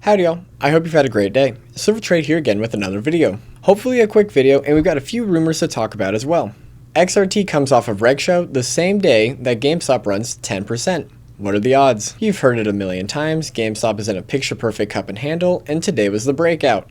Howdy y'all, I hope you've had a great day. Silver Trade here again with another video. Hopefully a quick video, and we've got a few rumors to talk about as well. XRT comes off of Reg Show the same day that GameStop runs 10%. What are the odds? You've heard it a million times, GameStop is in a picture-perfect cup and handle, and today was the breakout.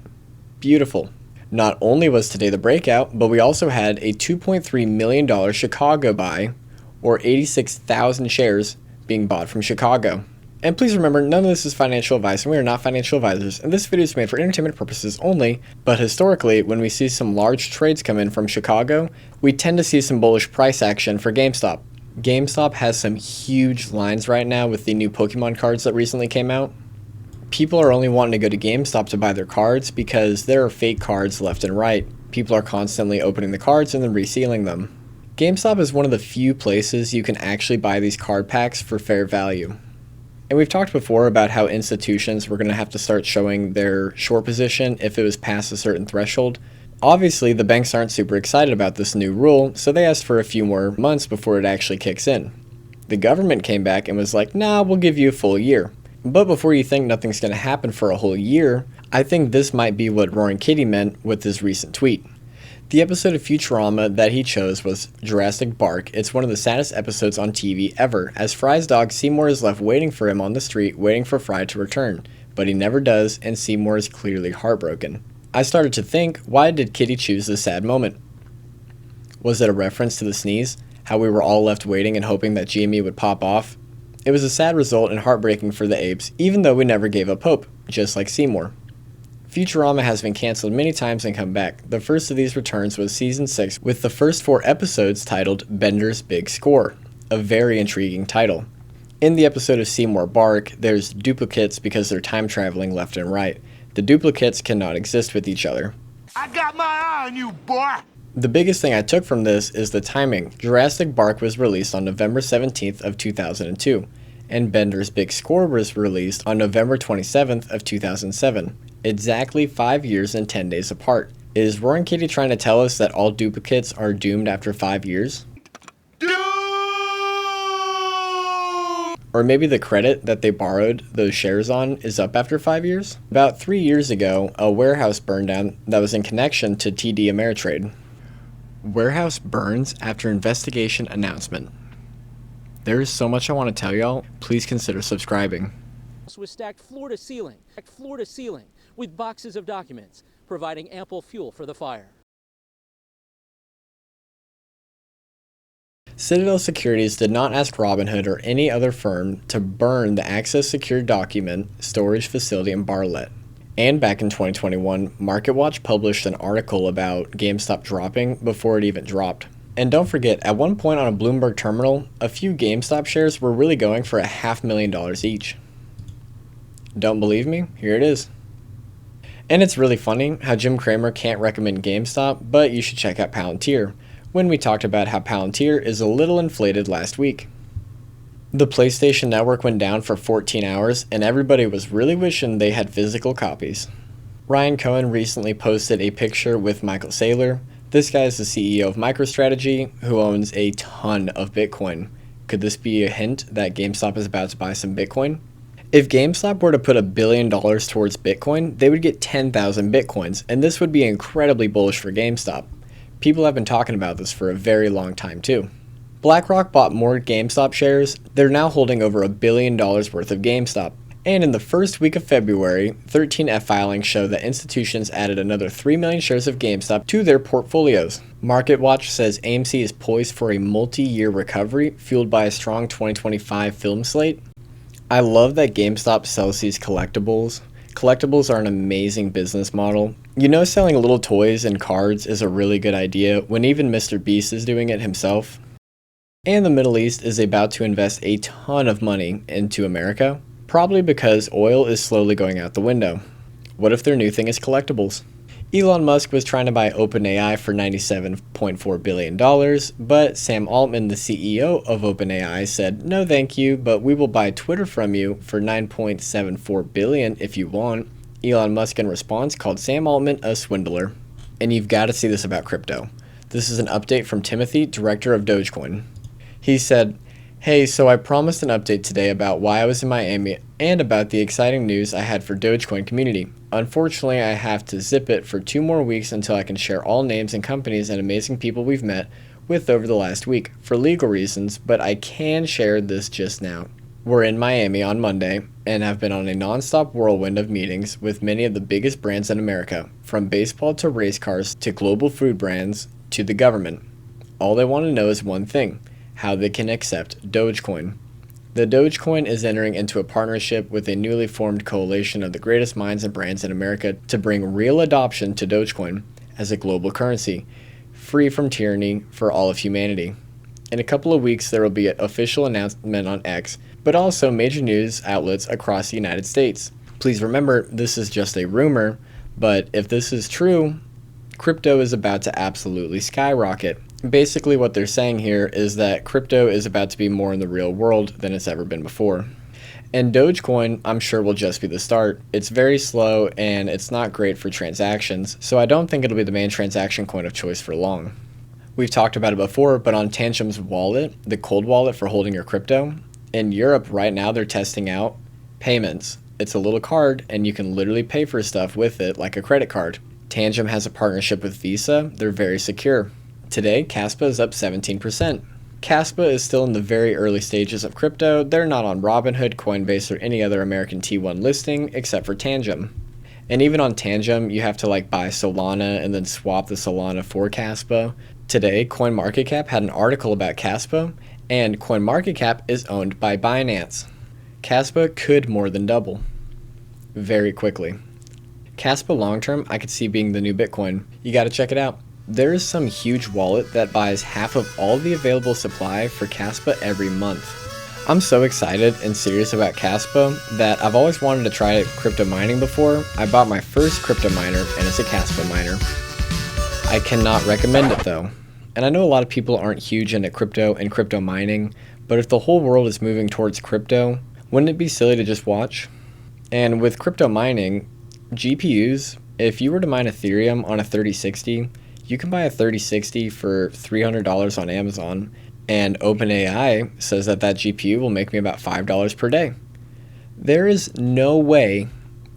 Beautiful. Not only was today the breakout, but we also had a $2.3 million Chicago buy, or 86,000 shares being bought from Chicago. And please remember, none of this is financial advice, and we are not financial advisors, and this video is made for entertainment purposes only, but historically, when we see some large trades come in from Chicago, we tend to see some bullish price action for GameStop. GameStop has some huge lines right now with the new Pokemon cards that recently came out. People are only wanting to go to GameStop to buy their cards because there are fake cards left and right. People are constantly opening the cards and then resealing them. GameStop is one of the few places you can actually buy these card packs for fair value. And we've talked before about how institutions were going to have to start showing their short position if it was past a certain threshold. Obviously, the banks aren't super excited about this new rule, so they asked for a few more months before it actually kicks in. The government came back and was like, nah, we'll give you a full year. But before you think nothing's going to happen for a whole year, I think this might be what Roaring Kitty meant with his recent tweet. The episode of Futurama that he chose was Jurassic Bark. It's one of the saddest episodes on TV ever, as Fry's dog Seymour is left waiting for him on the street, waiting for Fry to return. But he never does, and Seymour is clearly heartbroken. I started to think, why did Kitty choose this sad moment? Was it a reference to the sneeze? How we were all left waiting and hoping that GME would pop off? It was a sad result and heartbreaking for the apes, even though we never gave up hope, just like Seymour. Futurama has been cancelled many times and come back. The first of these returns was Season 6 with the first 4 episodes titled Bender's Big Score, a very intriguing title. In the episode of Seymour Bark, there's duplicates because they're time traveling left and right. The duplicates cannot exist with each other. I got my eye on you, boy! The biggest thing I took from this is the timing. Jurassic Bark was released on November 17th of 2002, and Bender's Big Score was released on November 27th of 2007. Exactly 5 years and 10 days apart. Is Roaring Kitty trying to tell us that all duplicates are doomed after 5 years? Or maybe the credit that they borrowed those shares on is up after 5 years? About 3 years ago, a warehouse burned down that was in connection to TD Ameritrade. Warehouse burns after investigation announcement. There is so much I want to tell y'all, please consider subscribing. Was stacked floor to ceiling with boxes of documents, providing ample fuel for the fire. Citadel Securities did not ask Robinhood or any other firm to burn the Access Secured Document storage facility in Bartlett. And back in 2021, MarketWatch published an article about GameStop dropping before it even dropped. And don't forget, at one point on a Bloomberg terminal, a few GameStop shares were really going for $500,000 each. Don't believe me? Here it is. And it's really funny how Jim Cramer can't recommend GameStop, but you should check out Palantir, when we talked about how Palantir is a little inflated last week. The PlayStation Network went down for 14 hours, and everybody was really wishing they had physical copies. Ryan Cohen recently posted a picture with Michael Saylor. This guy is the CEO of MicroStrategy, who owns a ton of Bitcoin. Could this be a hint that GameStop is about to buy some Bitcoin? If GameStop were to put $1 billion towards Bitcoin, they would get 10,000 Bitcoins, and this would be incredibly bullish for GameStop. People have been talking about this for a very long time too. BlackRock bought more GameStop shares. They're now holding over $1 billion worth of GameStop. And in the first week of February, 13F filings show that institutions added another 3 million shares of GameStop to their portfolios. MarketWatch says AMC is poised for a multi-year recovery fueled by a strong 2025 film slate. I love that GameStop sells these collectibles. Collectibles are an amazing business model. You know, selling little toys and cards is a really good idea when even Mr. Beast is doing it himself. And the Middle East is about to invest a ton of money into America, probably because oil is slowly going out the window. What if their new thing is collectibles? Elon Musk was trying to buy OpenAI for $97.4 billion, but Sam Altman, the CEO of OpenAI, said, no thank you, but we will buy Twitter from you for $9.74 billion if you want. Elon Musk in response called Sam Altman a swindler. And you've got to see this about crypto. This is an update from Timothy, director of Dogecoin. He said, Hey, so I promised an update today about why I was in Miami and about the exciting news I had for Dogecoin community. Unfortunately, I have to zip it for 2 more weeks until I can share all names and companies and amazing people we've met with over the last week for legal reasons, but I can share this just now. We're in Miami on Monday and have been on a non-stop whirlwind of meetings with many of the biggest brands in America, from baseball to race cars to global food brands to the government. All they want to know is one thing: how they can accept Dogecoin. The Dogecoin is entering into a partnership with a newly formed coalition of the greatest minds and brands in America to bring real adoption to Dogecoin as a global currency, free from tyranny for all of humanity. In a couple of weeks, there will be an official announcement on X, but also major news outlets across the United States. Please remember, this is just a rumor, but if this is true, crypto is about to absolutely skyrocket. Basically, what they're saying here is that crypto is about to be more in the real world than it's ever been before. And Dogecoin, I'm sure, will just be the start. It's very slow and it's not great for transactions, so I don't think it'll be the main transaction coin of choice for long. We've talked about it before, but on Tangent's wallet, the cold wallet for holding your crypto, in Europe right now they're testing out payments. It's a little card and you can literally pay for stuff with it like a credit card. Tangent has a partnership with Visa. They're very secure. Today, Kaspa is up 17%. Kaspa is still in the very early stages of crypto. They're not on Robinhood, Coinbase, or any other American T1 listing except for Tangent. And even on Tangent, you have to buy Solana and then swap the Solana for Kaspa. Today, CoinMarketCap had an article about Kaspa, and CoinMarketCap is owned by Binance. Kaspa could more than double very quickly. Kaspa long term, I could see being the new Bitcoin. You gotta check it out. There is some huge wallet that buys half of all the available supply for Kaspa every month. I'm so excited and serious about Kaspa that I've always wanted to try crypto mining before. I bought my first crypto miner and it's a Kaspa miner. I cannot recommend it though. And I know a lot of people aren't huge into crypto and crypto mining, but if the whole world is moving towards crypto, wouldn't it be silly to just watch? And with crypto mining, GPUs, if you were to mine Ethereum on a 3060, you can buy a 3060 for $300 on Amazon, and OpenAI says that GPU will make me about $5 per day. There is no way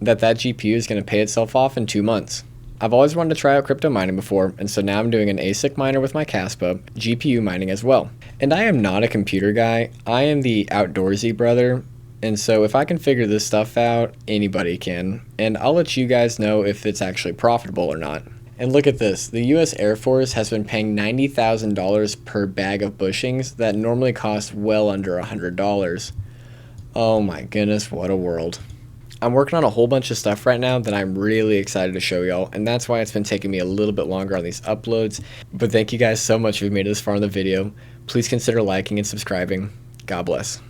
that GPU is going to pay itself off in 2 months. I've always wanted to try out crypto mining before, and so now I'm doing an ASIC miner with my Kaspa, GPU mining as well. And I am not a computer guy, I am the outdoorsy brother, and so if I can figure this stuff out, anybody can. And I'll let you guys know if it's actually profitable or not. And look at this, the US Air Force has been paying $90,000 per bag of bushings that normally cost well under $100. Oh my goodness, what a world. I'm working on a whole bunch of stuff right now that I'm really excited to show y'all, and that's why it's been taking me a little bit longer on these uploads. But thank you guys so much if you've made it this far in the video. Please consider liking and subscribing. God bless.